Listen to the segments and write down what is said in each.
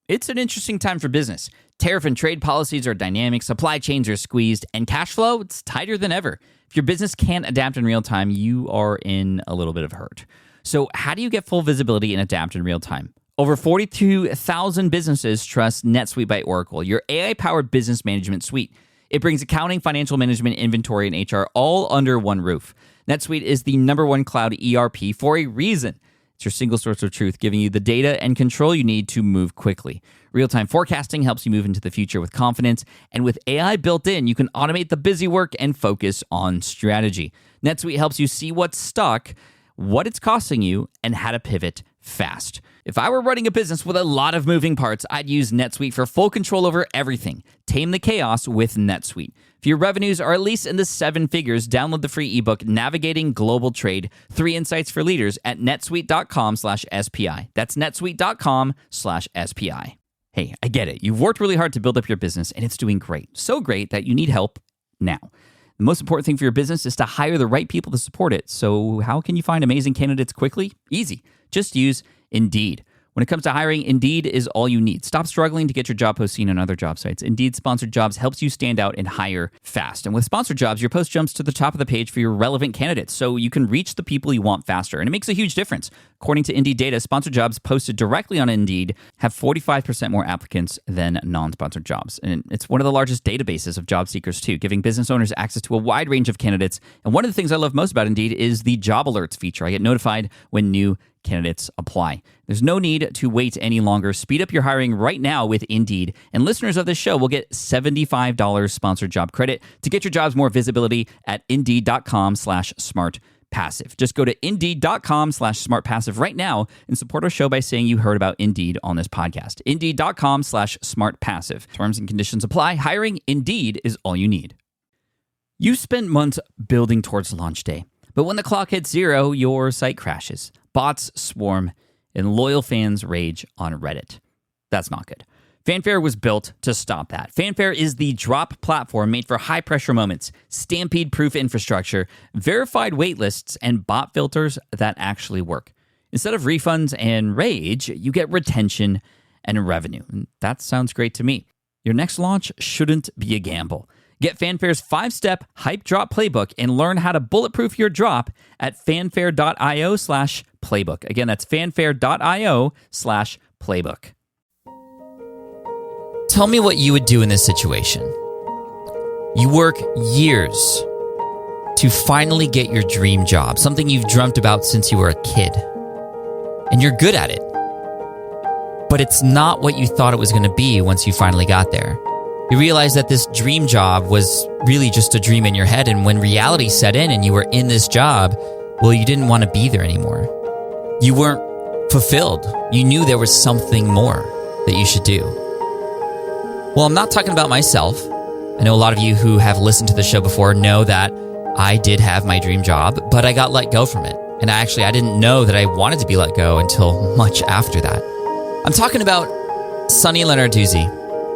It's an interesting time for business. Tariff and trade policies are dynamic, supply chains are squeezed, and cash flow, it's tighter than ever. If your business can't adapt in real time, you are in a little bit of hurt. So how do you get full visibility and adapt in real time? Over 42,000 businesses trust NetSuite by Oracle, your AI-powered business management suite. It brings accounting, financial management, inventory, and HR all under one roof. NetSuite is the #1 cloud ERP for a reason. It's your single source of truth, giving you the data and control you need to move quickly. Real-time forecasting helps you move into the future with confidence, and with AI built in, you can automate the busy work and focus on strategy. NetSuite helps you see what's stuck, what it's costing you, and how to pivot fast. If I were running a business with a lot of moving parts, I'd use NetSuite for full control over everything. Tame the chaos with NetSuite. If your revenues are at least in the 7 figures, download the free ebook, Navigating Global Trade, 3 Insights for Leaders at netsuite.com/SPI. That's netsuite.com/SPI. Hey, I get it. You've worked really hard to build up your business, and it's doing great. So great that you need help now. The most important thing for your business is to hire the right people to support it. So how can you find amazing candidates quickly? Easy. Just use Indeed. When it comes to hiring, Indeed is all you need. Stop struggling to get your job post seen on other job sites. Indeed Sponsored Jobs helps you stand out and hire fast. And with Sponsored Jobs, your post jumps to the top of the page for your relevant candidates, so you can reach the people you want faster. And it makes a huge difference. According to Indeed data, Sponsored Jobs posted directly on Indeed have 45% more applicants than non-sponsored jobs. And it's one of the largest databases of job seekers, too, giving business owners access to a wide range of candidates. And one of the things I love most about Indeed is the job alerts feature. I get notified when new candidates apply. There's no need to wait any longer. Speed up your hiring right now with Indeed. And listeners of this show will get $75 sponsored job credit to get your jobs more visibility at Indeed.com/smartpassive. Just go to Indeed.com/smartpassive right now and support our show by saying you heard about Indeed on this podcast. Indeed.com/smartpassive. Terms and conditions apply. Hiring Indeed is all you need. You spent months building towards launch day, but when the clock hits 0, your site crashes. Bots swarm, and loyal fans rage on Reddit. That's not good. Fanfare was built to stop that. Fanfare is the drop platform made for high-pressure moments, stampede-proof infrastructure, verified waitlists, and bot filters that actually work. Instead of refunds and rage, you get retention and revenue. And that sounds great to me. Your next launch shouldn't be a gamble. Get Fanfare's 5-step hype drop playbook and learn how to bulletproof your drop at fanfare.io/playbook. Again, that's fanfare.io/playbook. Tell me what you would do in this situation. You work years to finally get your dream job, something you've dreamt about since you were a kid. And you're good at it. But it's not what you thought it was going to be once you finally got there. You realize that this dream job was really just a dream in your head, and when reality set in and you were in this job, well, you didn't want to be there anymore. You weren't fulfilled. You knew there was something more that you should do. Well, I'm not talking about myself. I know a lot of you who have listened to the show before know that I did have my dream job, but I got let go from it. And I didn't know that I wanted to be let go until much after that. I'm talking about Sunny Lenarduzzi,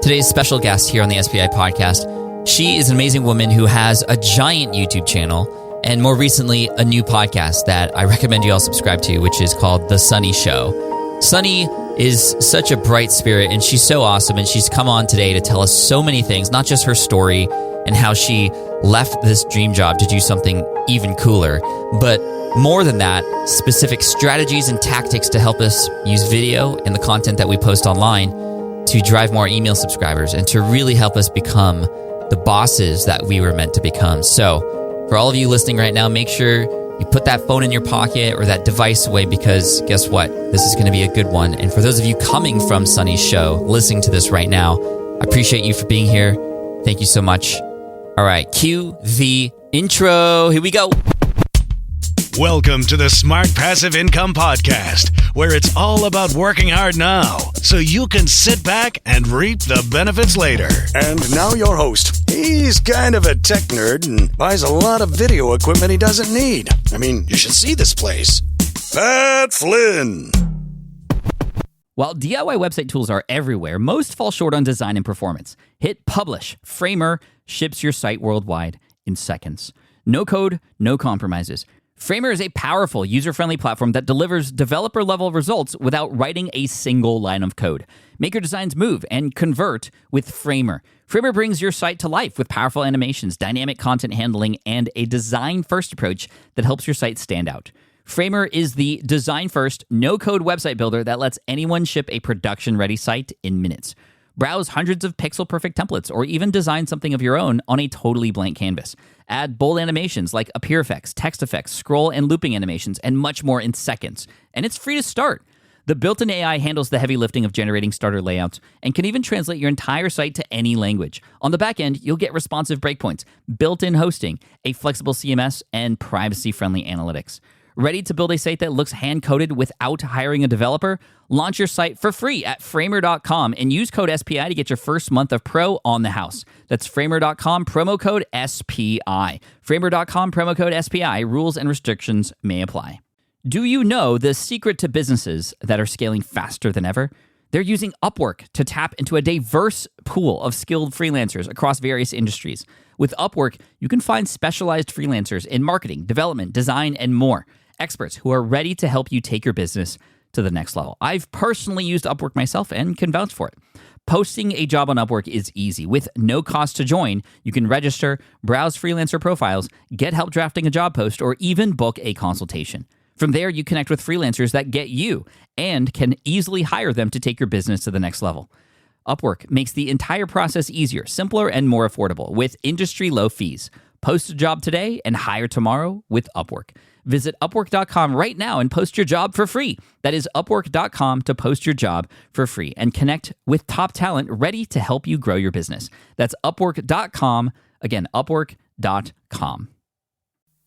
today's special guest here on the SPI podcast. She is an amazing woman who has a giant YouTube channel and more recently a new podcast that I recommend you all subscribe to, which is called The Sunny Show. Sunny is such a bright spirit and she's so awesome, and she's come on today to tell us so many things, not just her story and how she left this dream job to do something even cooler, but more than that, specific strategies and tactics to help us use video and the content that we post online to drive more email subscribers and to really help us become the bosses that we were meant to become. So for all of you listening right now, make sure you put that phone in your pocket or that device away, because guess what? This is going to be a good one. And for those of you coming from Sunny's show, listening to this right now, I appreciate you for being here. Thank you so much. All right, cue the intro. Here we go. Welcome to the Smart Passive Income Podcast, where it's all about working hard now so you can sit back and reap the benefits later. And now your host. He's kind of a tech nerd and buys a lot of video equipment he doesn't need. I mean, you should see this place. Pat Flynn. While DIY website tools are everywhere, most fall short on design and performance. Hit publish. Framer ships your site worldwide in seconds. No code, no compromises. Framer is a powerful, user-friendly platform that delivers developer-level results without writing a single line of code. Make your designs move and convert with Framer. Framer brings your site to life with powerful animations, dynamic content handling, and a design-first approach that helps your site stand out. Framer is the design-first, no-code website builder that lets anyone ship a production-ready site in minutes. Browse hundreds of pixel-perfect templates or even design something of your own on a totally blank canvas. Add bold animations like appear effects, text effects, scroll and looping animations, and much more in seconds. And it's free to start. The built-in AI handles the heavy lifting of generating starter layouts and can even translate your entire site to any language. On the back end, you'll get responsive breakpoints, built-in hosting, a flexible CMS, and privacy-friendly analytics. Ready to build a site that looks hand-coded without hiring a developer? Launch your site for free at framer.com and use code SPI to get your first month of pro on the house. That's framer.com, promo code SPI. Framer.com, promo code SPI. Rules and restrictions may apply. Do you know the secret to businesses that are scaling faster than ever? They're using Upwork to tap into a diverse pool of skilled freelancers across various industries. With Upwork, you can find specialized freelancers in marketing, development, design, and more. Experts who are ready to help you take your business to the next level. I've personally used Upwork myself and can vouch for it. Posting a job on Upwork is easy. With no cost to join, you can register, browse freelancer profiles, get help drafting a job post, or even book a consultation. From there, you connect with freelancers that get you and can easily hire them to take your business to the next level. Upwork makes the entire process easier, simpler, and more affordable with industry-low fees. Post a job today and hire tomorrow with Upwork. Visit Upwork.com right now and post your job for free. That is Upwork.com to post your job for free and connect with top talent ready to help you grow your business. That's Upwork.com. Again, Upwork.com.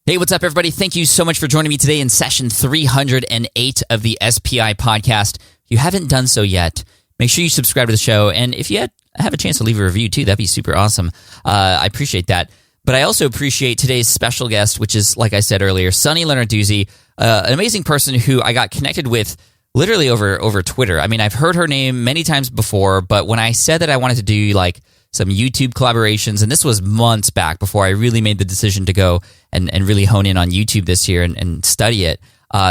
Hey, what's up, everybody? Thank you so much for joining me today in session 308 of the SPI podcast. If you haven't done so yet, make sure you subscribe to the show. And if you have a chance to leave a review too, that'd be super awesome. I appreciate that. But I also appreciate today's special guest, which is, like I said earlier, Sunny Lenarduzzi, an amazing person who I got connected with literally over Twitter. I mean, I've heard her name many times before, but when I said that I wanted to do like some YouTube collaborations, and this was months back before I really made the decision to go and really hone in on YouTube this year and study it,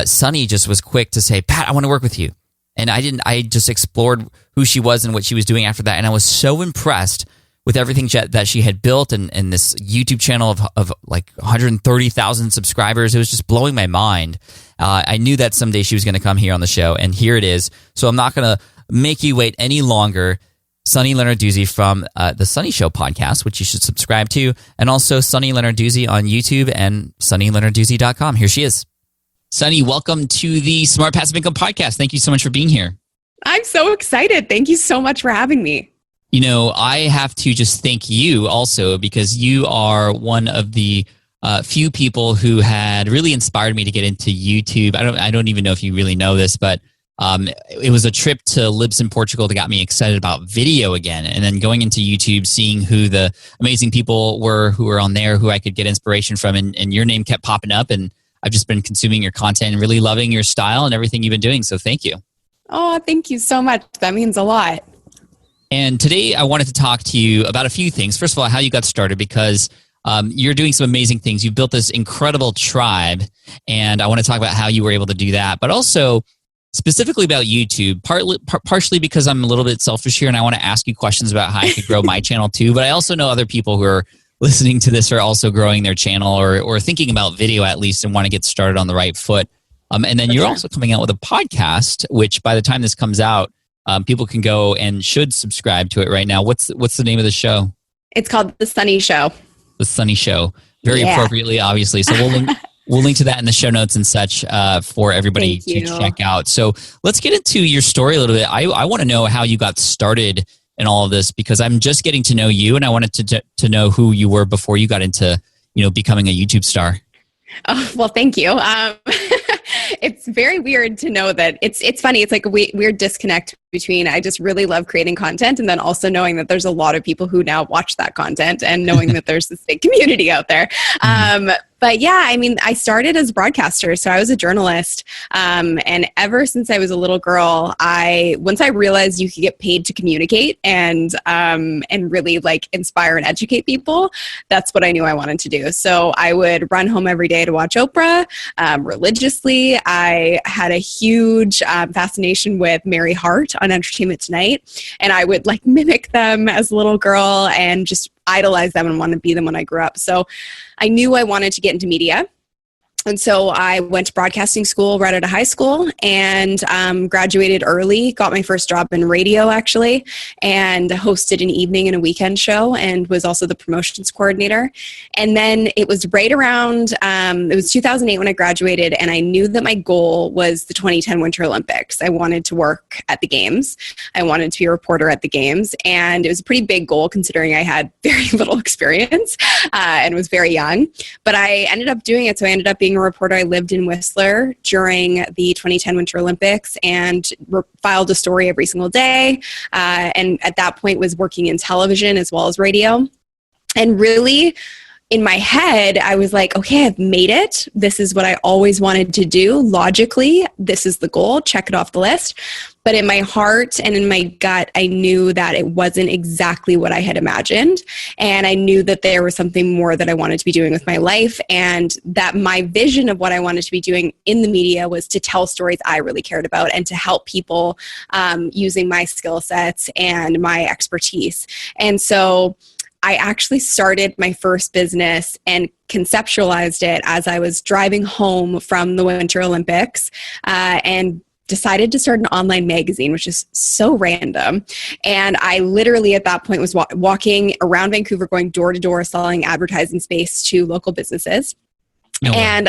Sunny just was quick to say, Pat, I want to work with you. And I just explored who she was and what she was doing after that, and I was so impressed with everything that she had built and this YouTube channel of like 130,000 subscribers. It was just blowing my mind. I knew that someday she was going to come here on the show, and here it is. So I'm not going to make you wait any longer. Sunny Lenarduzzi from the Sunny Show podcast, which you should subscribe to, and also Sunny Lenarduzzi on YouTube and sunnylenarduzzi.com. Here she is. Sunny, welcome to the Smart Passive Income podcast. Thank you so much for being here. I'm so excited. Thank you so much for having me. You know, I have to just thank you also because you are one of the few people who had really inspired me to get into YouTube. I don't even know if you really know this, but it was a trip to Lisbon, Portugal that got me excited about video again. And then going into YouTube, seeing who the amazing people were who were on there, who I could get inspiration from, and your name kept popping up. And I've just been consuming your content and really loving your style and everything you've been doing. So thank you. Oh, thank you so much. That means a lot. And today I wanted to talk to you about a few things. First of all, how you got started, because you're doing some amazing things. You've built this incredible tribe, and I want to talk about how you were able to do that. But also specifically about YouTube, partially because I'm a little bit selfish here and I want to ask you questions about how I could grow my channel too. But I also know other people who are listening to this are also growing their channel or thinking about video at least and want to get started on the right foot. And then you're also coming out with a podcast, which by the time this comes out, people can go and should subscribe to it right now. What's the name of the show? It's called The Sunny Show. The Sunny Show. Very appropriately, obviously. So we'll link to that in the show notes and such for everybody to check out. So let's get into your story a little bit. I want to know how you got started in all of this because I'm just getting to know you, and I wanted to know who you were before you got into becoming a YouTube star. Oh, well, thank you. It's very weird to know that it's funny. It's like a weird disconnect between I just really love creating content and then also knowing that there's a lot of people who now watch that content and knowing that there's this big community out there. But yeah, I mean, I started as a broadcaster, so I was a journalist. And ever since I was a little girl, once I realized you could get paid to communicate and really like inspire and educate people, that's what I knew I wanted to do. So I would run home every day to watch Oprah religiously. I had a huge fascination with Mary Hart on Entertainment Tonight, and I would like mimic them as a little girl and just idolize them and want to be them when I grew up. So I knew I wanted to get into media. And so I went to broadcasting school right out of high school and graduated early, got my first job in radio actually, and hosted an evening and a weekend show and was also the promotions coordinator. And then it was right around, it was 2008 when I graduated, and I knew that my goal was the 2010 Winter Olympics. I wanted to work at the games. I wanted to be a reporter at the games. And it was a pretty big goal considering I had very little experience and was very young. But I ended up doing it. So I ended up being a reporter. I lived in Whistler during the 2010 Winter Olympics and filed a story every single day. And at that point was working in television as well as radio. And really, in my head, I was like, okay, I've made it. This is what I always wanted to do. Logically, this is the goal. Check it off the list. But in my heart and in my gut, I knew that it wasn't exactly what I had imagined. And I knew that there was something more that I wanted to be doing with my life, and that my vision of what I wanted to be doing in the media was to tell stories I really cared about and to help people using my skill sets and my expertise. And so I actually started my first business and conceptualized it as I was driving home from the Winter Olympics and decided to start an online magazine, which is so random. And I literally at that point was walking around Vancouver, going door to door, selling advertising space to local businesses. No and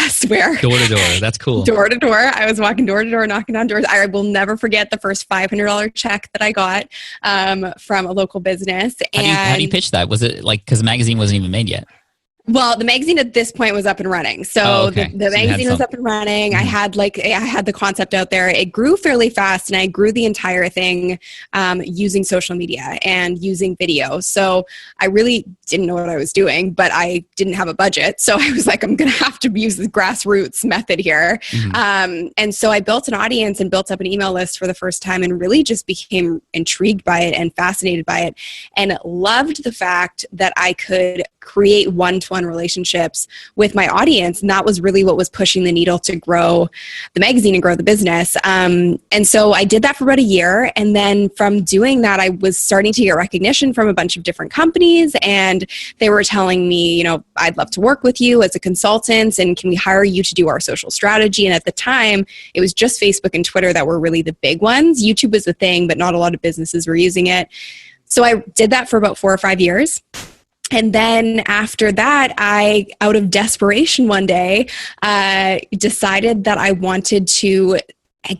swear. Door to door. That's cool. Door to door. I was walking door to door, knocking on doors. I will never forget the first $500 check that I got from a local business. How do you pitch that? Was it like, because the magazine wasn't even made yet? Well, the magazine at this point was up and running. So the magazine was up and running. Mm-hmm. I had the concept out there. It grew fairly fast, and I grew the entire thing using social media and using video. So I really didn't know what I was doing, but I didn't have a budget. So I was like, I'm going to have to use the grassroots method here. Mm-hmm. And so I built an audience and built up an email list for the first time, and really just became intrigued by it and fascinated by it, and loved the fact that I could create one-to-one relationships with my audience. And that was really what was pushing the needle to grow the magazine and grow the business. And so I did that for about a year. And then from doing that, I was starting to get recognition from a bunch of different companies. And they were telling me, you know, I'd love to work with you as a consultant, and can we hire you to do our social strategy? And at the time, it was just Facebook and Twitter that were really the big ones. YouTube was a thing, but not a lot of businesses were using it. So I did that for about 4 or 5 years. And then after that, I, out of desperation one day, decided that I wanted to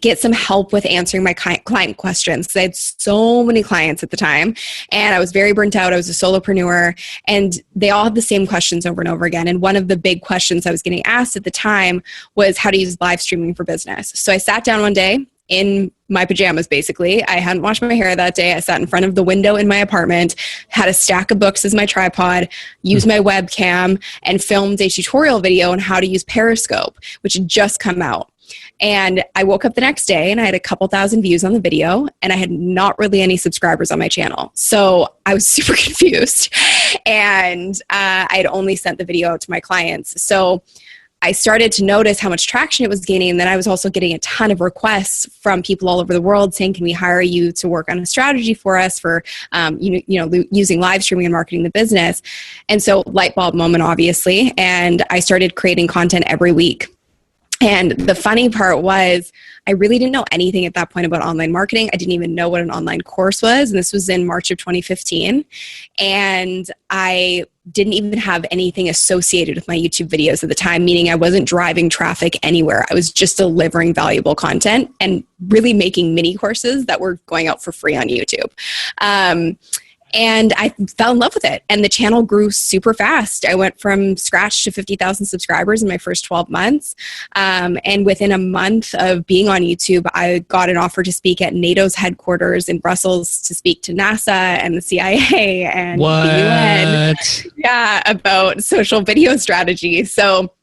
get some help with answering my client questions, because I had so many clients at the time and I was very burnt out. I was a solopreneur, and they all had the same questions over and over again. And one of the big questions I was getting asked at the time was how to use live streaming for business. So I sat down one day in my pajamas, basically. I hadn't washed my hair that day. I sat in front of the window in my apartment, had a stack of books as my tripod, used my webcam, and filmed a tutorial video on how to use Periscope, which had just come out. And I woke up the next day and I had a couple thousand views on the video, and I had not really any subscribers on my channel. So I was super confused, and I had only sent the video out to my clients. So I started to notice how much traction it was gaining. And then I was also getting a ton of requests from people all over the world saying, can we hire you to work on a strategy for us for, using live streaming and marketing the business? And so light bulb moment, obviously. And I started creating content every week. And the funny part was I really didn't know anything at that point about online marketing. I didn't even know what an online course was. And this was in March of 2015. And I didn't even have anything associated with my YouTube videos at the time, meaning I wasn't driving traffic anywhere. I was just delivering valuable content and really making mini courses that were going out for free on YouTube. And I fell in love with it. And the channel grew super fast. I went from scratch to 50,000 subscribers in my first 12 months. And within a month of being on YouTube, I got an offer to speak at NATO's headquarters in Brussels to speak to NASA and the CIA and the UN. Yeah, about social video strategy. So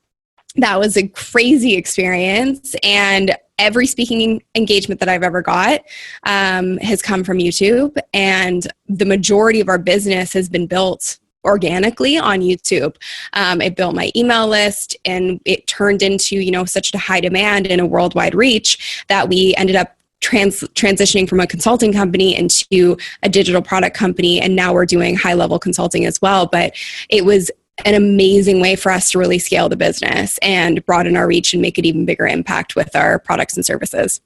that was a crazy experience. And every speaking engagement that I've ever got has come from YouTube. And the majority of our business has been built organically on YouTube. It built my email list, and it turned into, such a high demand and a worldwide reach that we ended up transitioning from a consulting company into a digital product company. And now we're doing high-level consulting as well. But it was an amazing way for us to really scale the business and broaden our reach and make an even bigger impact with our products and services.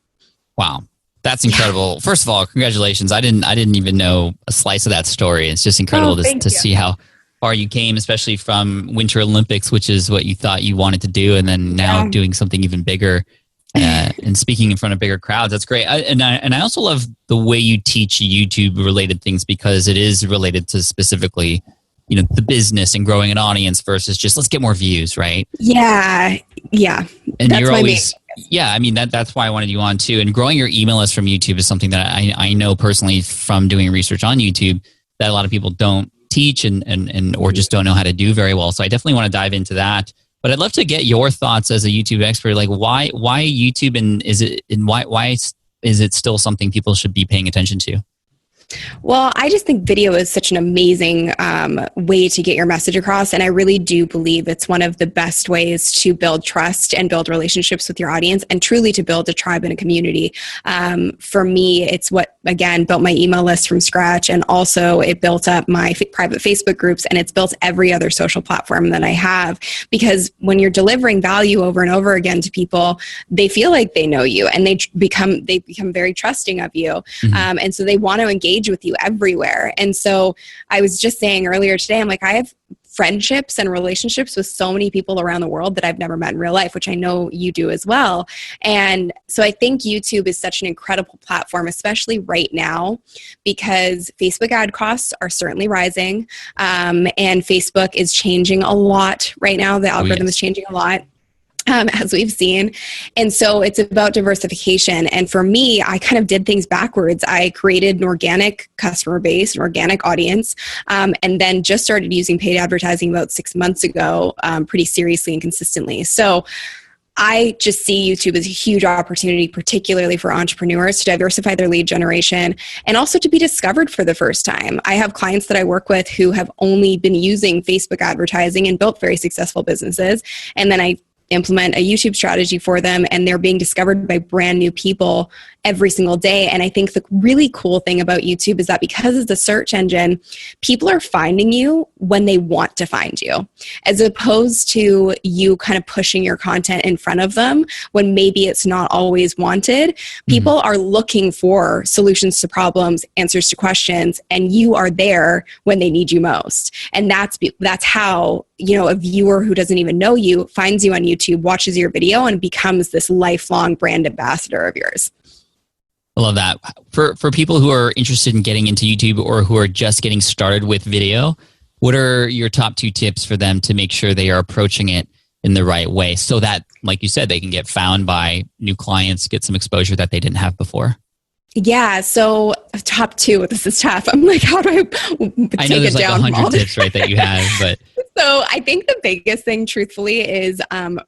Wow. That's incredible. Yeah. First of all, congratulations. I didn't even know a slice of that story. It's just incredible to see how far you came, especially from Winter Olympics, which is what you thought you wanted to do, and then now doing something even bigger and speaking in front of bigger crowds. That's great. And I also love the way you teach YouTube related things, because it is related to specifically the business and growing an audience versus just let's get more views, right? Yeah. And that's you're always, that's why I wanted you on too. And growing your email list from YouTube is something that I know personally from doing research on YouTube that a lot of people don't teach and or just don't know how to do very well. So I definitely want to dive into that. But I'd love to get your thoughts as a YouTube expert. Like why YouTube, and why is it still something people should be paying attention to? Well, I just think video is such an amazing way to get your message across. And I really do believe it's one of the best ways to build trust and build relationships with your audience and truly to build a tribe and a community. For me, it's what, again, built my email list from scratch. And also it built up my private Facebook groups, and it's built every other social platform that I have. Because when you're delivering value over and over again to people, they feel like they know you, and they become very trusting of you. Mm-hmm. And so they want to engage with you everywhere. And so I was just saying earlier today, I'm like, I have friendships and relationships with so many people around the world that I've never met in real life, which I know you do as well. And so I think YouTube is such an incredible platform, especially right now, because Facebook ad costs are certainly rising. And Facebook is changing a lot right now. The algorithm is changing a lot. As we've seen. And so it's about diversification. And for me, I kind of did things backwards. I created an organic customer base, an organic audience, and then just started using paid advertising about 6 months ago, pretty seriously and consistently. So I just see YouTube as a huge opportunity, particularly for entrepreneurs, to diversify their lead generation and also to be discovered for the first time. I have clients that I work with who have only been using Facebook advertising and built very successful businesses. And then I implement a YouTube strategy for them, and they're being discovered by brand new people every single day. And I think the really cool thing about YouTube is that because it's a search engine, people are finding you when they want to find you, as opposed to you kind of pushing your content in front of them when maybe it's not always wanted. People are looking for solutions to problems, answers to questions, and you are there when they need you most. And that's how, a viewer who doesn't even know you finds you on YouTube, watches your video, and becomes this lifelong brand ambassador of yours. I love that. For people who are interested in getting into YouTube or who are just getting started with video, what are your top 2 tips for them to make sure they are approaching it in the right way so that, like you said, they can get found by new clients, get some exposure that they didn't have before? Yeah, so top 2, this is tough. I'm like, how do I take it down? I know there's like 100 tips, right, that you have, but... So I think the biggest thing, truthfully, is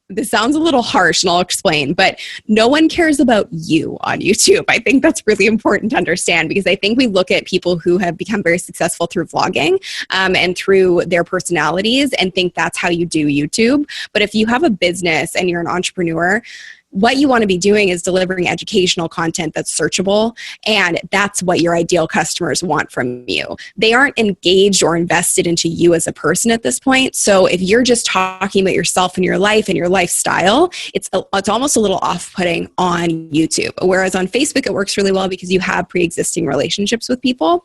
this sounds a little harsh, and I'll explain, but no one cares about you on YouTube. I think that's really important to understand, because I think we look at people who have become very successful through vlogging and through their personalities and think that's how you do YouTube. But if you have a business and you're an entrepreneur, what you want to be doing is delivering educational content that's searchable, and that's what your ideal customers want from you. They aren't engaged or invested into you as a person at this point. So if you're just talking about yourself and your life and your lifestyle, it's almost a little off-putting on YouTube. Whereas on Facebook, it works really well because you have pre-existing relationships with people.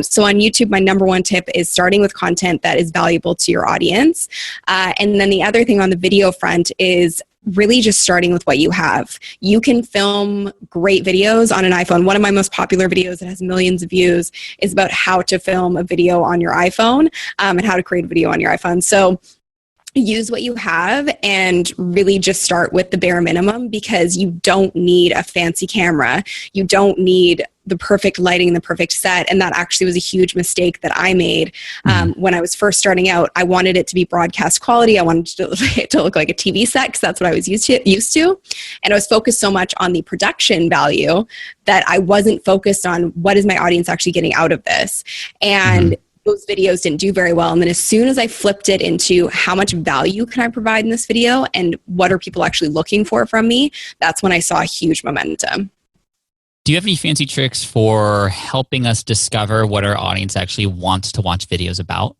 So on YouTube, my number 1 tip is starting with content that is valuable to your audience. And then the other thing on the video front is really just starting with what you have. You can film great videos on an iPhone. One of my most popular videos that has millions of views is about how to film a video on your iPhone, and how to create a video on your iPhone. So use what you have and really just start with the bare minimum, because you don't need a fancy camera. You don't need the perfect lighting, the perfect set. And that actually was a huge mistake that I made when I was first starting out. I wanted it to be broadcast quality. I wanted it to look like a TV set, because that's what I was used to. And I was focused so much on the production value that I wasn't focused on what is my audience actually getting out of this. And those videos didn't do very well. And then as soon as I flipped it into how much value can I provide in this video and what are people actually looking for from me, that's when I saw a huge momentum. Do you have any fancy tricks for helping us discover what our audience actually wants to watch videos about?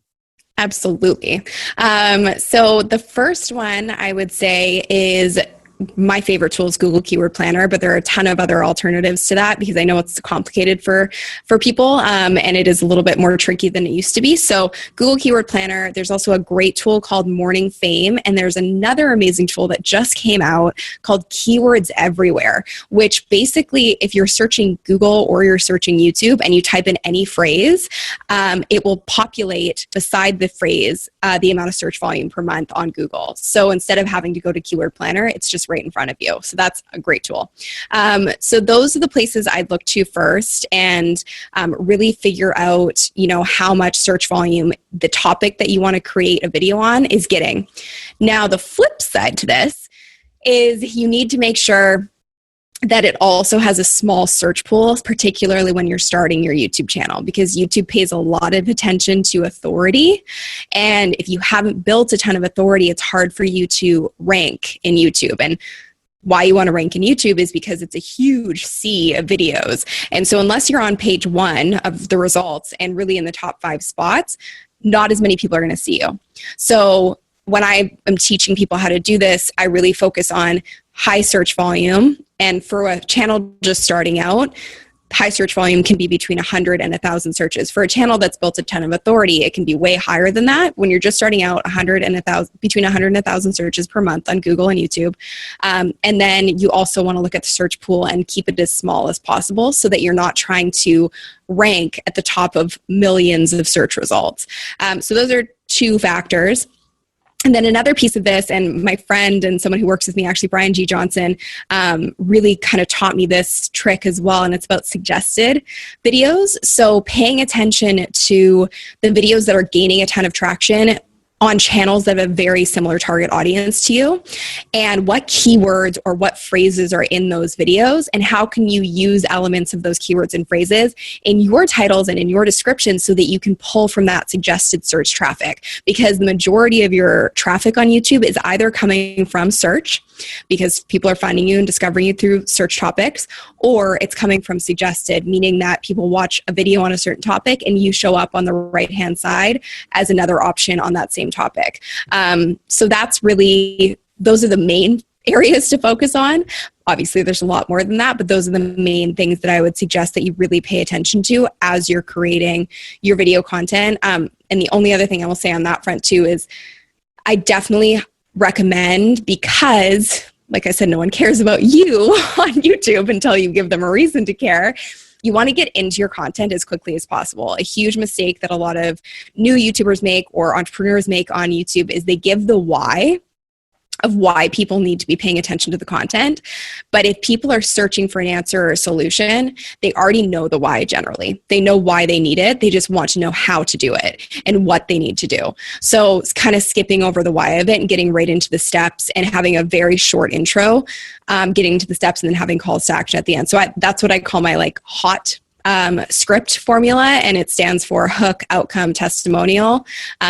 Absolutely. So the first one I would say is, my favorite tool is Google Keyword Planner, but there are a ton of other alternatives to that, because I know it's complicated for people, and it is a little bit more tricky than it used to be. So Google Keyword Planner, there's also a great tool called Morning Fame, and there's another amazing tool that just came out called Keywords Everywhere, which basically, if you're searching Google or you're searching YouTube and you type in any phrase, it will populate beside the phrase the amount of search volume per month on Google. So instead of having to go to Keyword Planner, it's just right in front of you. So that's a great tool. So those are the places I'd look to first, and really figure out, how much search volume the topic that you want to create a video on is getting. Now, the flip side to this is you need to make sure that it also has a small search pool, particularly when you're starting your YouTube channel, because YouTube pays a lot of attention to authority. And if you haven't built a ton of authority, it's hard for you to rank in YouTube. And why you want to rank in YouTube is because it's a huge sea of videos. And so unless you're on page 1 of the results and really in the top 5 spots, not as many people are going to see you. So when I am teaching people how to do this, I really focus on high search volume. And for a channel just starting out, high search volume can be between 100 and 1,000 searches. For a channel that's built a ton of authority, it can be way higher than that. When you're just starting out, 100 and 1,000, between 100 and 1,000 searches per month on Google and YouTube. And then you also want to look at the search pool and keep it as small as possible, so that you're not trying to rank at the top of millions of search results. So those are 2 factors. And then another piece of this, and my friend and someone who works with me, actually Brian G. Johnson, really kind of taught me this trick as well, and it's about suggested videos. So paying attention to the videos that are gaining a ton of traction on channels that have a very similar target audience to you, and what keywords or what phrases are in those videos, and how can you use elements of those keywords and phrases in your titles and in your descriptions so that you can pull from that suggested search traffic. Because the majority of your traffic on YouTube is either coming from search, because people are finding you and discovering you through search topics, or it's coming from suggested, meaning that people watch a video on a certain topic and you show up on the right-hand side as another option on that same topic. So that's really, those are the main areas to focus on. Obviously, there's a lot more than that, but those are the main things that I would suggest that you really pay attention to as you're creating your video content. And the only other thing I will say on that front too is I definitely recommend, because like I said, no one cares about you on YouTube until you give them a reason to care. You want to get into your content as quickly as possible. A huge mistake that a lot of new YouTubers make or entrepreneurs make on YouTube is they give the why of why people need to be paying attention to the content. But if people are searching for an answer or a solution, they already know the why generally. They know why they need it. They just want to know how to do it and what they need to do. So it's kind of skipping over the why of it and getting right into the steps and having a very short intro, getting to the steps and then having calls to action at the end. So that's what I call my hot script formula, and it stands for hook, outcome, testimonial.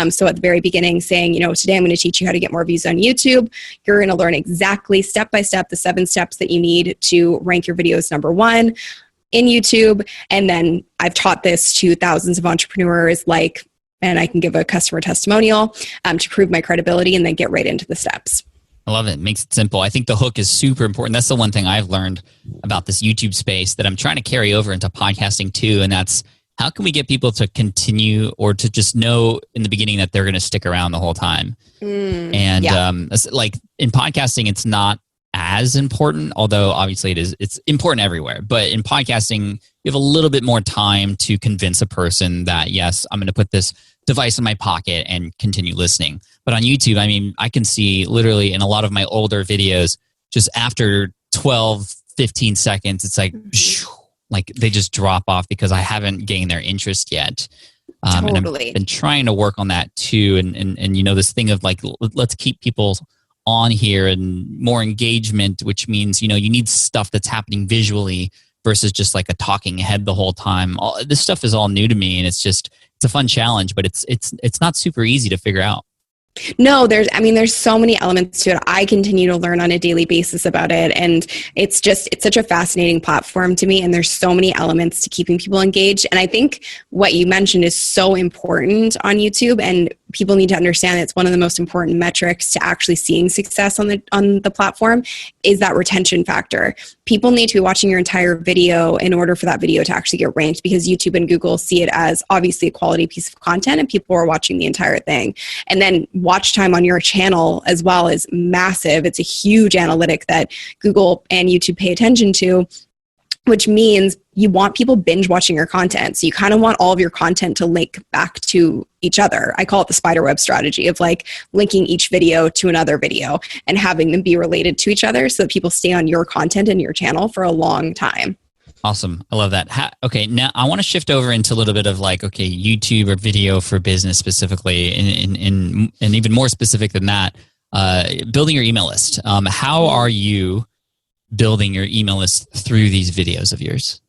So at the very beginning saying, today I'm going to teach you how to get more views on YouTube. You're going to learn exactly step by step the 7 steps that you need to rank your videos number 1 in YouTube. And then I've taught this to thousands of entrepreneurs, and I can give a customer testimonial to prove my credibility and then get right into the steps. I love it. It makes it simple. I think the hook is super important. That's the one thing I've learned about this YouTube space that I'm trying to carry over into podcasting too. And that's How can we get people to continue or to just know in the beginning that they're going to stick around the whole time? Like in podcasting, it's not as important, although obviously it's important everywhere. But in podcasting, you have a little bit more time to convince a person that, yes, I'm going to put this device in my pocket and continue listening. But on YouTube, I mean, I can see literally in a lot of my older videos, just after 12, 15 seconds, it's like they just drop off because I haven't gained their interest yet. Totally. And I've been trying to work on that too. And you know, this thing of like, let's keep people on here and more engagement, which means, you know, you need stuff that's happening visually versus just like a talking head the whole time. This stuff is all new to me, and it's a fun challenge, but it's not super easy to figure out. No, there's so many elements to it. I continue to learn on a daily basis about it. And it's such a fascinating platform to me. And there's so many elements to keeping people engaged. And I think what you mentioned is so important on YouTube, and people need to understand that it's one of the most important metrics to actually seeing success on the platform is that retention factor. People need to be watching your entire video in order for that video to actually get ranked, because YouTube and Google see it as obviously a quality piece of content and people are watching the entire thing. And then watch time on your channel as well is massive. It's a huge analytic that Google and YouTube pay attention to, which means you want people binge watching your content. So you kind of want all of your content to link back to each other. I call it the spiderweb strategy of like linking each video to another video and having them be related to each other so that people stay on your content and your channel for a long time. Awesome. I love that. Okay, now I want to shift over into a little bit of like, okay, YouTube or video for business specifically, and even more specific than that, building your email list. How are you building your email list through these videos of yours?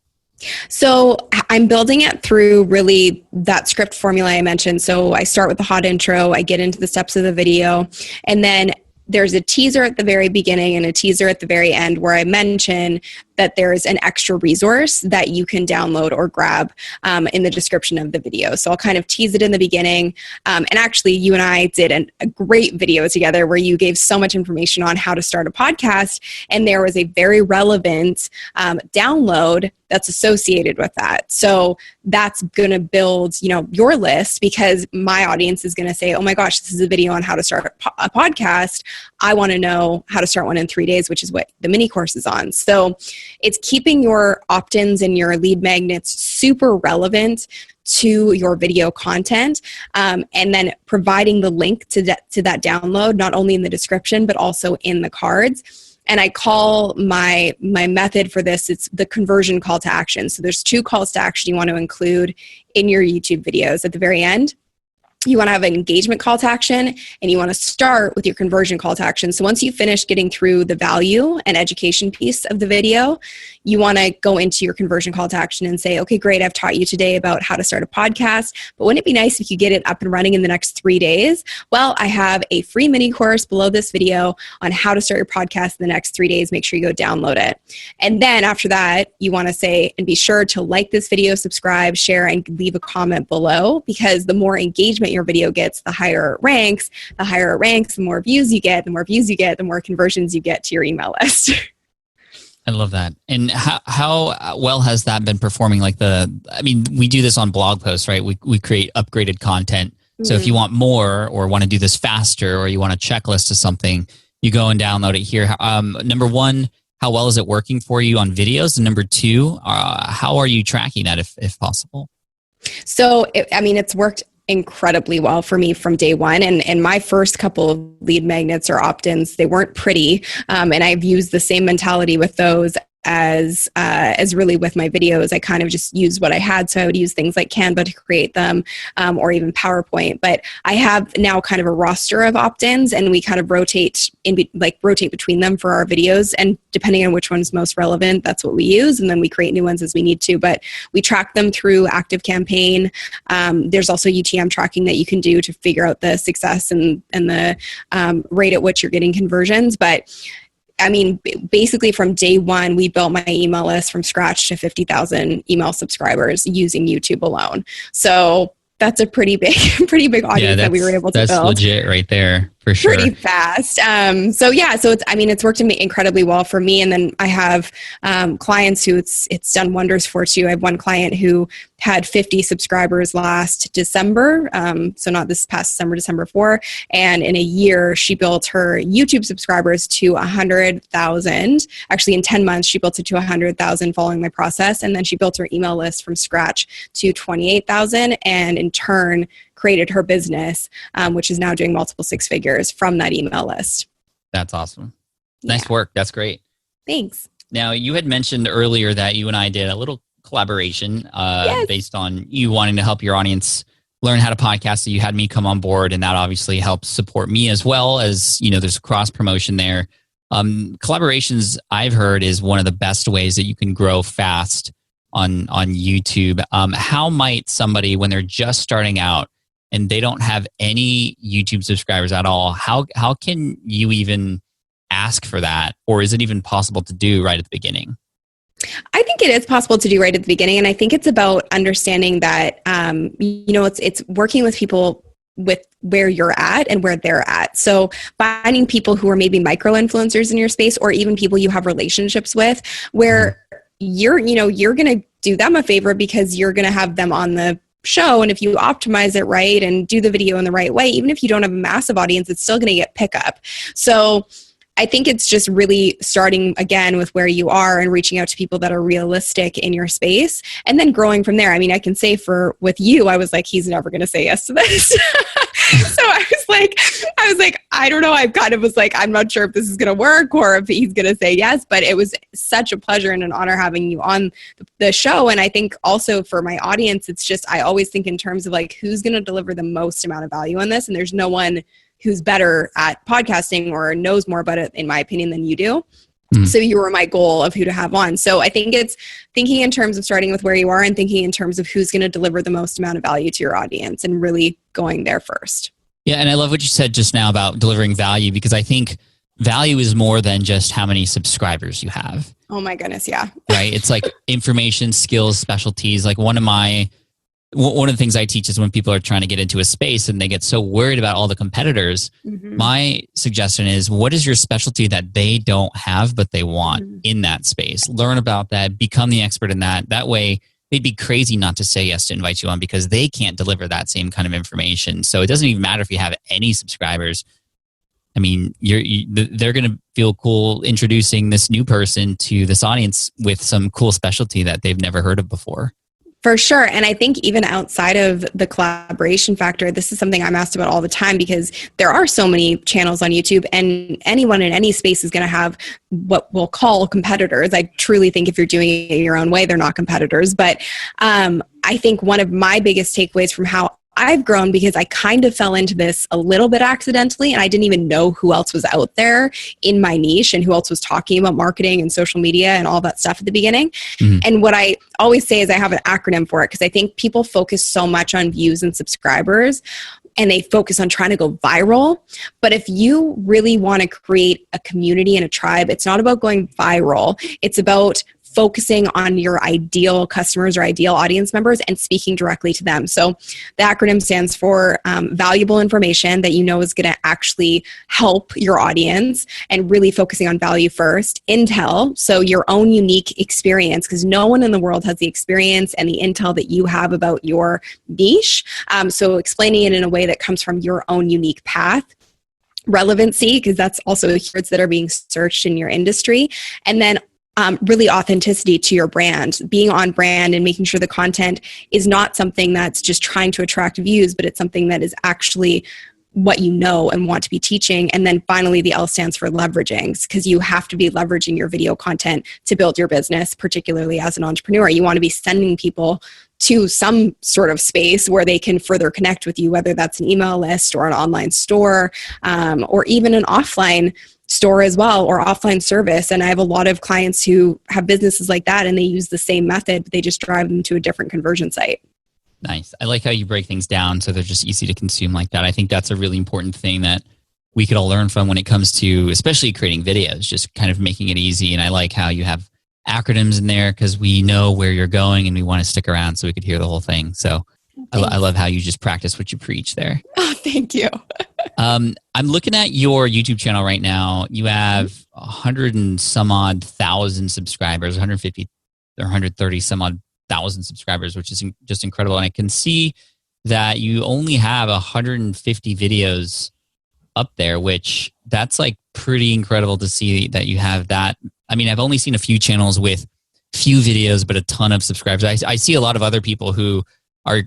So I'm building it through really that script formula I mentioned. So I start with the hot intro, I get into the steps of the video, and then there's a teaser at the very beginning and a teaser at the very end where I mention that there's an extra resource that you can download or grab in the description of the video. So I'll kind of tease it in the beginning. And actually, you and I did a great video together where you gave so much information on how to start a podcast. And there was a very relevant download that's associated with that. So that's going to build, your list, because my audience is going to say, oh my gosh, this is a video on how to start a podcast. I want to know how to start one in 3 days, which is what the mini course is on. So it's keeping your opt-ins and your lead magnets super relevant to your video content, and then providing the link to that download, not only in the description, but also in the cards. And I call my method for this, it's the conversion call to action. So there's 2 calls to action you want to include in your YouTube videos. At the very end, you want to have an engagement call to action, and you want to start with your conversion call to action. So once you finish getting through the value and education piece of the video, you want to go into your conversion call to action and say, okay, great, I've taught you today about how to start a podcast, but wouldn't it be nice if you get it up and running in the next 3 days? Well, I have a free mini course below this video on how to start your podcast in the next 3 days. Make sure you go download it. And then after that, you want to say, and be sure to like this video, subscribe, share, and leave a comment below, because the more engagement your video gets, the higher it ranks. The higher it ranks, the more views you get. The more views you get, the more conversions you get to your email list. I love that. And how well has that been performing? We do this on blog posts, right? We create upgraded content. So if you want more or want to do this faster, or you want a checklist of something, you go and download it here. Number one, how well is it working for you on videos? And number two, how are you tracking that if possible? So, it's worked incredibly well for me from day one. And my first couple of lead magnets or opt-ins, they weren't pretty. And I've used the same mentality with those as really with my videos. I kind of just used what I had. So I would use things like Canva to create them, or even PowerPoint. But I have now kind of a roster of opt-ins, and we kind of rotate between them for our videos. And depending on which one's most relevant, that's what we use. And then we create new ones as we need to. But we track them through ActiveCampaign. There's also UTM tracking that you can do to figure out the success and the rate at which you're getting conversions. But basically from day one, we built my email list from scratch to 50,000 email subscribers using YouTube alone. So that's a pretty big audience that we were able to build. That's legit right there. For sure. Pretty fast. So it's worked incredibly well for me. And then I have clients who it's done wonders for too. I have one client who had 50 subscribers last December. So not this past December, December 4. And in a year, she built her YouTube subscribers to 100,000. Actually, in 10 months, she built it to 100,000 following my process. And then she built her email list from scratch to 28,000, and in turn created her business, which is now doing multiple six figures from that email list. That's awesome. Nice work. That's great. Thanks. Now, you had mentioned earlier that you and I did a little collaboration based on you wanting to help your audience learn how to podcast. So you had me come on board, and that obviously helps support me as well as, there's cross promotion there. Collaborations, I've heard, is one of the best ways that you can grow fast on YouTube. How might somebody, when they're just starting out and they don't have any YouTube subscribers at all, how can you even ask for that? Or is it even possible to do right at the beginning? I think it is possible to do right at the beginning. And I think it's about understanding that, it's working with people with where you're at and where they're at. So finding people who are maybe micro influencers in your space, or even people you have relationships with, where you're going to do them a favor because you're going to have them on the show. And if you optimize it right and do the video in the right way, even if you don't have a massive audience, it's still going to get pickup. So I think it's just really starting again with where you are and reaching out to people that are realistic in your space, and then growing from there. I mean, I can say with you, I was like, he's never going to say yes to this. So I was like, I don't know. I kind of was like, I'm not sure if this is going to work or if he's going to say yes, but it was such a pleasure and an honor having you on the show. And I think also for my audience, it's just, I always think in terms of like, who's going to deliver the most amount of value on this? And there's no one who's better at podcasting or knows more about it, in my opinion, than you do. So you were my goal of who to have on. So I think it's thinking in terms of starting with where you are and thinking in terms of who's going to deliver the most amount of value to your audience and really going there first. Yeah, and I love what you said just now about delivering value, because I think value is more than just how many subscribers you have. Oh my goodness, yeah. Right? It's like information, skills, specialties. Like one of the things I teach is when people are trying to get into a space and they get so worried about all the competitors, my suggestion is, what is your specialty that they don't have but they want in that space? Learn about that, become the expert in that. That way, they'd be crazy not to say yes to invite you on, because they can't deliver that same kind of information. So it doesn't even matter if you have any subscribers. I mean, they're going to feel cool introducing this new person to this audience with some cool specialty that they've never heard of before. For sure. And I think even outside of the collaboration factor, this is something I'm asked about all the time, because there are so many channels on YouTube, and anyone in any space is going to have what we'll call competitors. I truly think if you're doing it your own way, they're not competitors. But I think one of my biggest takeaways from how I've grown, because I kind of fell into this a little bit accidentally, and I didn't even know who else was out there in my niche and who else was talking about marketing and social media and all that stuff at the beginning. And what I always say is I have an acronym for it, because I think people focus so much on views and subscribers, and they focus on trying to go viral. But if you really want to create a community and a tribe, it's not about going viral. It's about focusing on your ideal customers or ideal audience members and speaking directly to them. So the acronym stands for valuable information that you know is going to actually help your audience, and really focusing on value first. Intel, so your own unique experience, because no one in the world has the experience and the intel that you have about your niche. So explaining it in a way that comes from your own unique path. Relevancy, because that's also the keywords that are being searched in your industry. And then really authenticity to your brand, being on brand and making sure the content is not something that's just trying to attract views, but it's something that is actually what you know and want to be teaching. And then finally, the L stands for leveraging, because you have to be leveraging your video content to build your business, particularly as an entrepreneur. You want to be sending people to some sort of space where they can further connect with you, whether that's an email list or an online store, or even an offline store as well, or offline service. And I have a lot of clients who have businesses like that, and they use the same method, but they just drive them to a different conversion site. Nice. I like how you break things down so they're just easy to consume like that. I think that's a really important thing that we could all learn from when it comes to especially creating videos, just kind of making it easy. And I like how you have acronyms in there, because we know where you're going and we want to stick around so we could hear the whole thing. So I love how you just practice what you preach there. Oh, thank you. I'm looking at your YouTube channel right now. You have 100 and some odd thousand subscribers, 150 or 130 some odd thousand subscribers, which is just incredible. And I can see that you only have 150 videos up there, which that's like pretty incredible to see that you have that. I mean, I've only seen a few channels with few videos, but a ton of subscribers. I see a lot of other people who are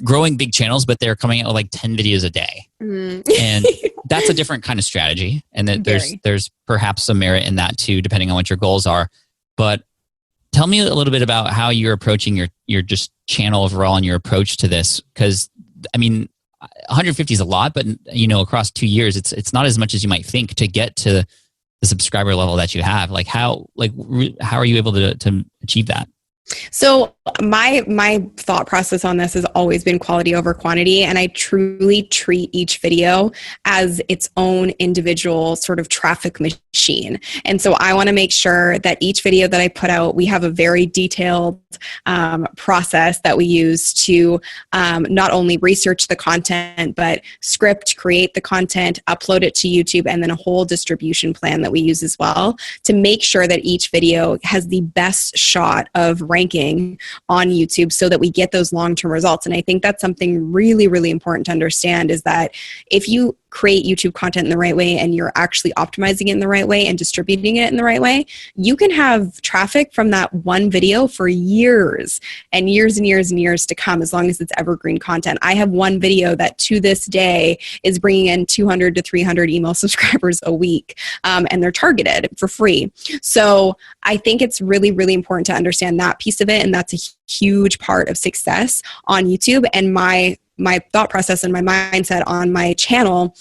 growing big channels, but they're coming out with like 10 videos a day. And that's a different kind of strategy. And that there's perhaps some merit in that too, depending on what your goals are. But tell me a little bit about how you're approaching your just channel overall and your approach to this. Because I mean, 150 is a lot, but across 2 years, it's not as much as you might think to get to the subscriber level that you have. Like how are you able to achieve that? So my thought process on this has always been quality over quantity, and I truly treat each video as its own individual sort of traffic machine. And so I want to make sure that each video that I put out, we have a very detailed process that we use to not only research the content, but script, create the content, upload it to YouTube, and then a whole distribution plan that we use as well to make sure that each video has the best shot of ranking on YouTube so that we get those long-term results. And I think that's something really, really important to understand, is that if you create YouTube content in the right way and you're actually optimizing it in the right way and distributing it in the right way, you can have traffic from that one video for years and years and years and years to come, as long as it's evergreen content. I have one video that to this day is bringing in 200 to 300 email subscribers a week, and they're targeted for free. So I think it's really, really important to understand that piece of it, and that's a huge part of success on YouTube. And my thought process and my mindset on my channel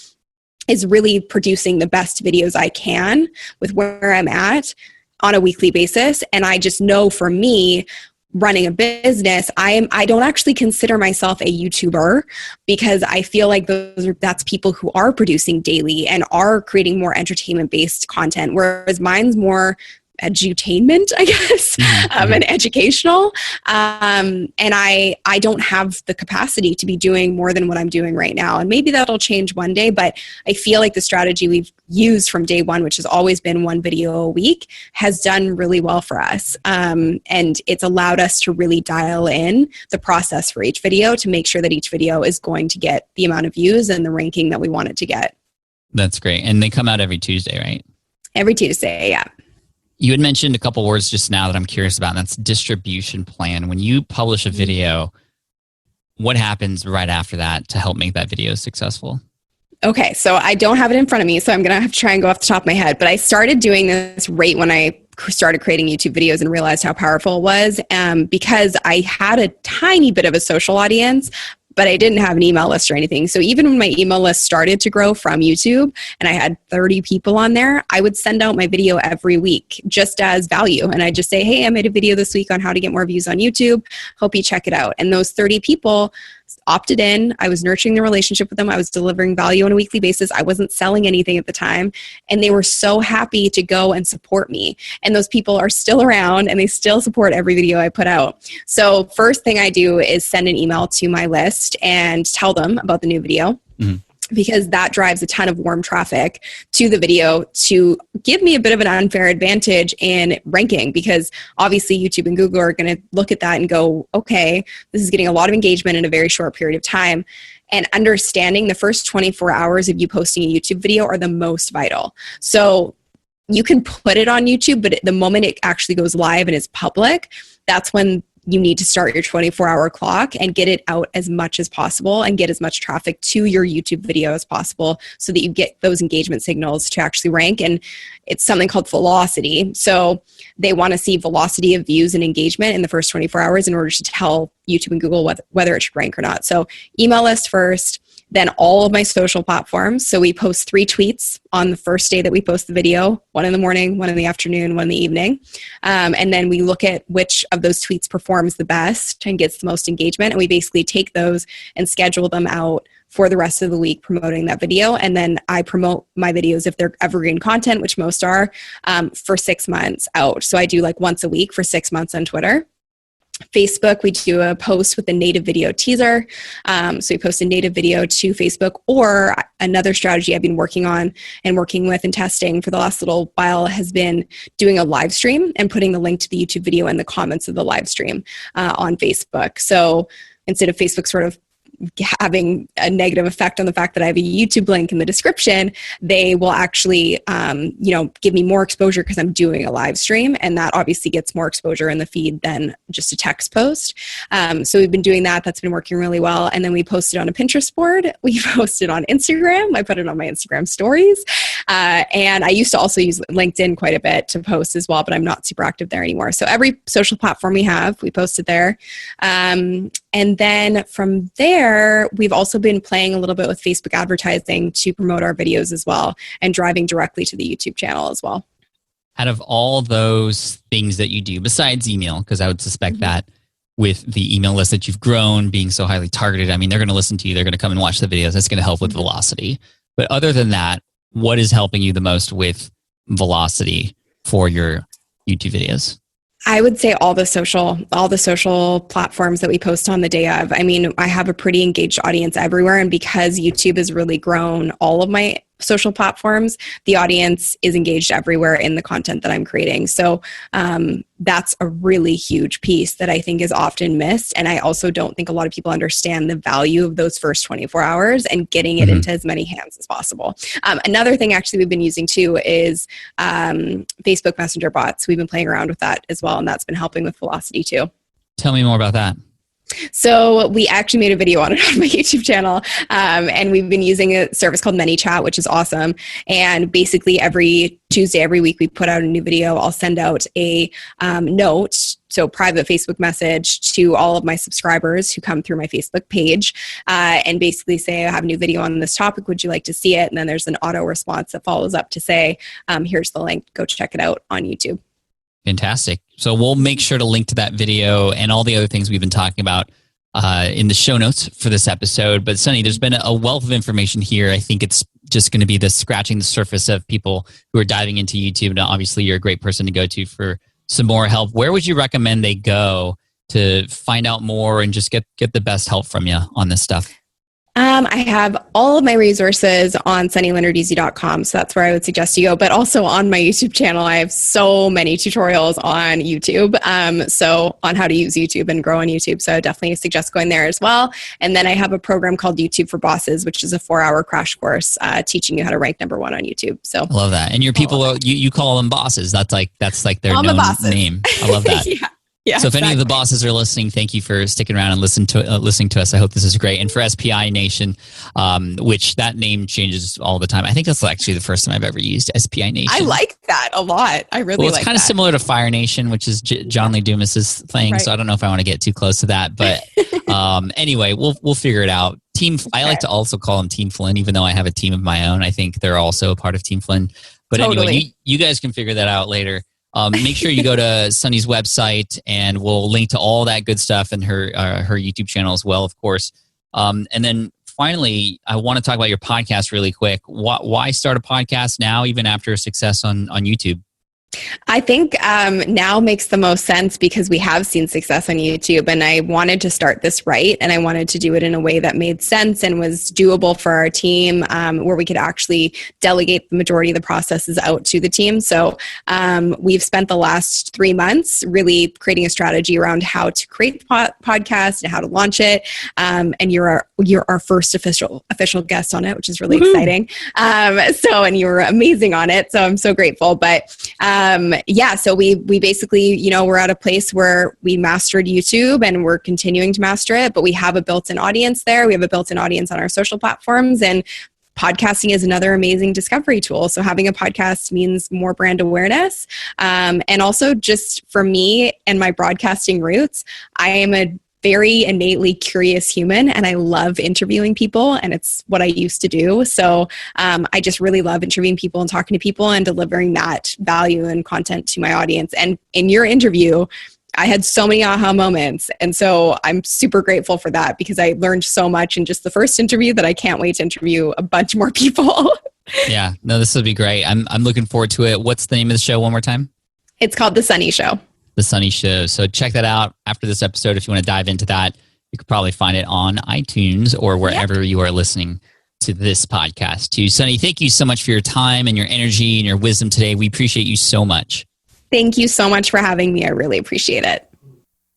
is really producing the best videos I can with where I'm at on a weekly basis. And I just know, for me, running a business, I don't actually consider myself a YouTuber, because I feel like that's people who are producing daily and are creating more entertainment-based content, whereas mine's more edutainment, I guess, and educational. And I don't have the capacity to be doing more than what I'm doing right now. And maybe that'll change one day, but I feel like the strategy we've used from day one, which has always been one video a week, has done really well for us. And it's allowed us to really dial in the process for each video to make sure that each video is going to get the amount of views and the ranking that we want it to get. That's great. And they come out every Tuesday, right? Every Tuesday, yeah. You had mentioned a couple words just now that I'm curious about, and that's distribution plan. When you publish a video, what happens right after that to help make that video successful? Okay, so I don't have it in front of me, so I'm going to have to try and go off the top of my head. But I started doing this right when I started creating YouTube videos and realized how powerful it was, because I had a tiny bit of a social audience, but I didn't have an email list or anything. So even when my email list started to grow from YouTube and I had 30 people on there, I would send out my video every week just as value. And I just say, hey, I made a video this week on how to get more views on YouTube. Hope you check it out. And those 30 people opted in. I was nurturing the relationship with them. I was delivering value on a weekly basis. I wasn't selling anything at the time. And they were so happy to go and support me. And those people are still around and they still support every video I put out. So first thing I do is send an email to my list and tell them about the new video. Mm-hmm. Because that drives a ton of warm traffic to the video to give me a bit of an unfair advantage in ranking, because obviously YouTube and Google are going to look at that and go, okay, this is getting a lot of engagement in a very short period of time. And understanding the first 24 hours of you posting a YouTube video are the most vital. So you can put it on YouTube, but the moment it actually goes live and is public, that's when you need to start your 24-hour clock and get it out as much as possible and get as much traffic to your YouTube video as possible so that you get those engagement signals to actually rank. And it's something called velocity. So they want to see velocity of views and engagement in the first 24 hours in order to tell YouTube and Google whether it should rank or not. So email list first, then all of my social platforms. So we post 3 tweets on the first day that we post the video, 1 in the morning, 1 in the afternoon, 1 in the evening. And then we look at which of those tweets performs the best and gets the most engagement. And we basically take those and schedule them out for the rest of the week promoting that video. And then I promote my videos, if they're evergreen content, which most are, for 6 months out. So I do like once a week for 6 months on Twitter. Facebook, we do a post with a native video teaser. So we post a native video to Facebook, or another strategy I've been working on and working with and testing for the last little while has been doing a live stream and putting the link to the YouTube video in the comments of the live stream on Facebook. So instead of Facebook sort of having a negative effect on the fact that I have a YouTube link in the description, they will actually, give me more exposure because I'm doing a live stream, and that obviously gets more exposure in the feed than just a text post. So we've been doing that. That's been working really well. And then we posted on a Pinterest board. We posted on Instagram. I put it on my Instagram stories. And I used to also use LinkedIn quite a bit to post as well, but I'm not super active there anymore. So every social platform we have, we posted there. And then from there, we've also been playing a little bit with Facebook advertising to promote our videos as well, and driving directly to the YouTube channel as well. Out of all those things that you do, besides email, because I would suspect that with the email list that you've grown, being so highly targeted, I mean, they're going to listen to you, they're going to come and watch the videos. That's going to help with velocity. But other than that, what is helping you the most with velocity for your YouTube videos? I would say all the social platforms that we post on the day of. I mean, I have a pretty engaged audience everywhere, and because YouTube has really grown all of my social platforms, the audience is engaged everywhere in the content that I'm creating. So that's a really huge piece that I think is often missed. And I also don't think a lot of people understand the value of those first 24 hours and getting it into as many hands as possible. Another thing actually we've been using too is Facebook Messenger bots. We've been playing around with that as well, and that's been helping with velocity too. Tell me more about that. So we actually made a video on it on my YouTube channel, and we've been using a service called ManyChat, which is awesome. And basically every Tuesday, every week, we put out a new video. I'll send out a note, so private Facebook message to all of my subscribers who come through my Facebook page, and basically say, I have a new video on this topic. Would you like to see it? And then there's an auto response that follows up to say, here's the link. Go check it out on YouTube. Fantastic. So we'll make sure to link to that video and all the other things we've been talking about in the show notes for this episode. But Sunny, there's been a wealth of information here. I think it's just going to be the scratching the surface of people who are diving into YouTube. Now, obviously, you're a great person to go to for some more help. Where would you recommend they go to find out more and just get the best help from you on this stuff? I have all of my resources on sunnylenarduzzi.com, so that's where I would suggest you go. But also on my YouTube channel, I have so many tutorials on YouTube, so on how to use YouTube and grow on YouTube. So I definitely suggest going there as well. And then I have a program called YouTube for Bosses, which is a 4-hour crash course teaching you how to rank number 1 on YouTube. So I love that. And your people, you call them bosses. That's like their known name. I love that. Yeah. Yeah, so if any of the bosses are listening, thank you for sticking around and listening to us. I hope this is great. And for SPI Nation, which that name changes all the time. I think that's actually the first time I've ever used SPI Nation. I like that a lot. I really like that. It's kind of similar to Fire Nation, which is John Lee Dumas's thing. Right. So I don't know if I want to get too close to that. But anyway, we'll figure it out. I like to also call them Team Flynn, even though I have a team of my own. I think they're also a part of Team Flynn. But totally. Anyway, you guys can figure that out later. Make sure you go to Sunny's website, and we'll link to all that good stuff and her YouTube channel as well, of course. And then finally, I want to talk about your podcast really quick. Why start a podcast now, even after success on YouTube? I think now makes the most sense because we have seen success on YouTube, and I wanted to start this right, and I wanted to do it in a way that made sense and was doable for our team, where we could actually delegate the majority of the processes out to the team. So we've spent the last 3 months really creating a strategy around how to create the podcast and how to launch it. And you're our first official guest on it, which is really exciting. And you were amazing on it, so I'm so grateful. But so we basically, we're at a place where we mastered YouTube and we're continuing to master it, but we have a built-in audience there. We have a built-in audience on our social platforms, and podcasting is another amazing discovery tool. So having a podcast means more brand awareness. And also just for me and my broadcasting roots, I am a very innately curious human, and I love interviewing people, and it's what I used to do. So I just really love interviewing people and talking to people and delivering that value and content to my audience. And in your interview, I had so many aha moments. And so I'm super grateful for that because I learned so much in just the first interview that I can't wait to interview a bunch more people. Yeah, no, this will be great. I'm looking forward to it. What's the name of the show one more time? It's called The Sunny Show. The Sunny Show. So check that out after this episode. If you want to dive into that, you could probably find it on iTunes or wherever you are listening to this podcast too. Sunny, thank you so much for your time and your energy and your wisdom today. We appreciate you so much. Thank you so much for having me. I really appreciate it.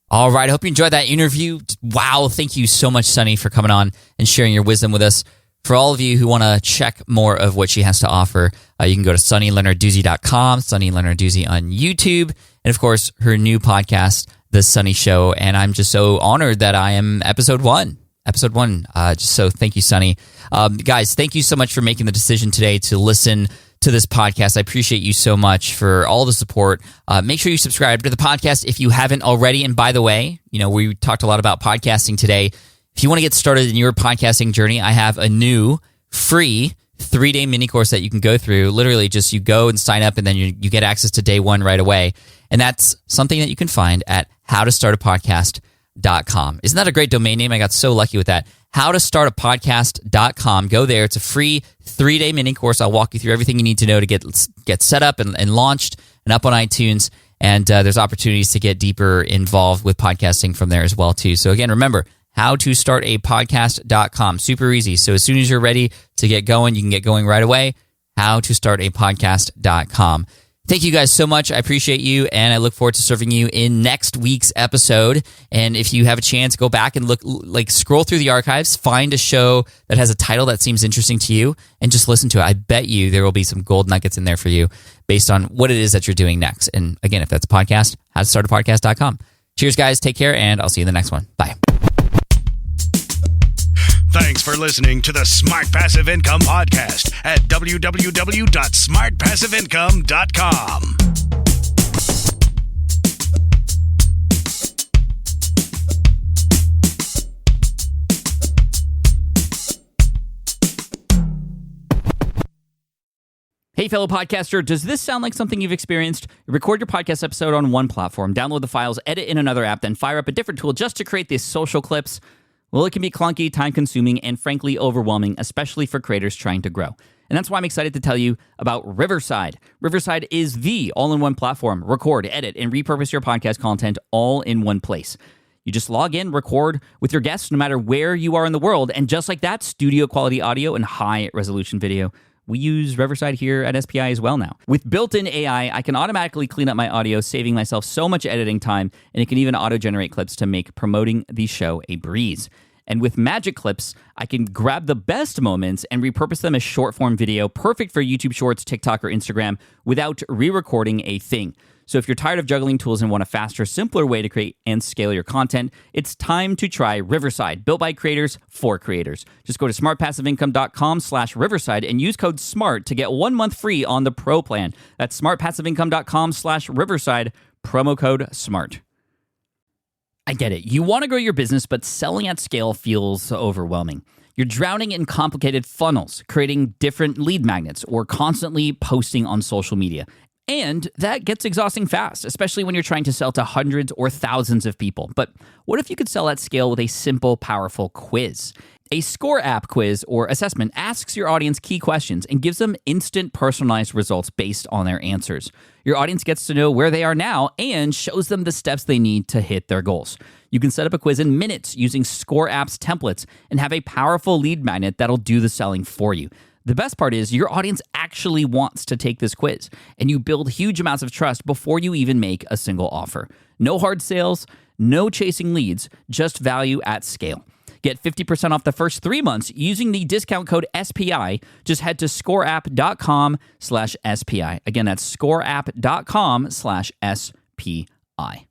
All right. I hope you enjoyed that interview. Wow. Thank you so much, Sunny, for coming on and sharing your wisdom with us. For all of you who want to check more of what she has to offer, you can go to sunnylenarduzzi.com, Sunny Lenarduzzi on YouTube, and of course, her new podcast, The Sunny Show. And I'm just so honored that I am episode one. Just so thank you, Sunny. Guys, thank you so much for making the decision today to listen to this podcast. I appreciate you so much for all the support. Make sure you subscribe to the podcast if you haven't already. And by the way, we talked a lot about podcasting today. If you want to get started in your podcasting journey, I have a new free 3-day mini course that you can go through. Literally, just you go and sign up, and then you get access to day one right away. And that's something that you can find at howtostartapodcast.com. Isn't that a great domain name? I got so lucky with that. Howtostartapodcast.com. Go there. It's a free 3-day mini course. I'll walk you through everything you need to know to get set up and launched and up on iTunes. And there's opportunities to get deeper involved with podcasting from there as well, too. So again, remember, howtostartapodcast.com. Super easy. So as soon as you're ready to get going, you can get going right away. Howtostartapodcast.com. Thank you guys so much. I appreciate you, and I look forward to serving you in next week's episode. And if you have a chance, go back and scroll through the archives, find a show that has a title that seems interesting to you, and just listen to it. I bet you there will be some gold nuggets in there for you based on what it is that you're doing next. And again, if that's a podcast, howtostartapodcast.com. Cheers, guys. Take care, and I'll see you in the next one. Bye. Thanks for listening to the Smart Passive Income Podcast at www.smartpassiveincome.com. Hey, fellow podcaster, does this sound like something you've experienced? You record your podcast episode on one platform, download the files, edit in another app, then fire up a different tool just to create these social clips. Well, it can be clunky, time-consuming, and frankly overwhelming, especially for creators trying to grow. And that's why I'm excited to tell you about Riverside. Riverside is the all-in-one platform. Record, edit, and repurpose your podcast content all in one place. You just log in, record with your guests no matter where you are in the world, and just like that, studio-quality audio and high-resolution video. We use Riverside here at SPI as well now. With built-in AI, I can automatically clean up my audio, saving myself so much editing time, and it can even auto-generate clips to make promoting the show a breeze. And with Magic Clips, I can grab the best moments and repurpose them as short-form video, perfect for YouTube Shorts, TikTok, or Instagram, without re-recording a thing. So if you're tired of juggling tools and want a faster, simpler way to create and scale your content, it's time to try Riverside, built by creators for creators. Just go to smartpassiveincome.com/Riverside and use code SMART to get 1 month free on the Pro plan. That's smartpassiveincome.com/Riverside, promo code SMART. I get it. You want to grow your business, but selling at scale feels overwhelming. You're drowning in complicated funnels, creating different lead magnets, or constantly posting on social media. And that gets exhausting fast, especially when you're trying to sell to hundreds or thousands of people. But what if you could sell at scale with a simple, powerful quiz? A score app quiz or assessment asks your audience key questions and gives them instant personalized results based on their answers. Your audience gets to know where they are now and shows them the steps they need to hit their goals. You can set up a quiz in minutes using Score App's templates and have a powerful lead magnet that'll do the selling for you. The best part is your audience actually wants to take this quiz, and you build huge amounts of trust before you even make a single offer. No hard sales, no chasing leads, just value at scale. Get 50% off the first 3 months using the discount code SPI. Just head to scoreapp.com/SPI. Again, that's scoreapp.com/SPI.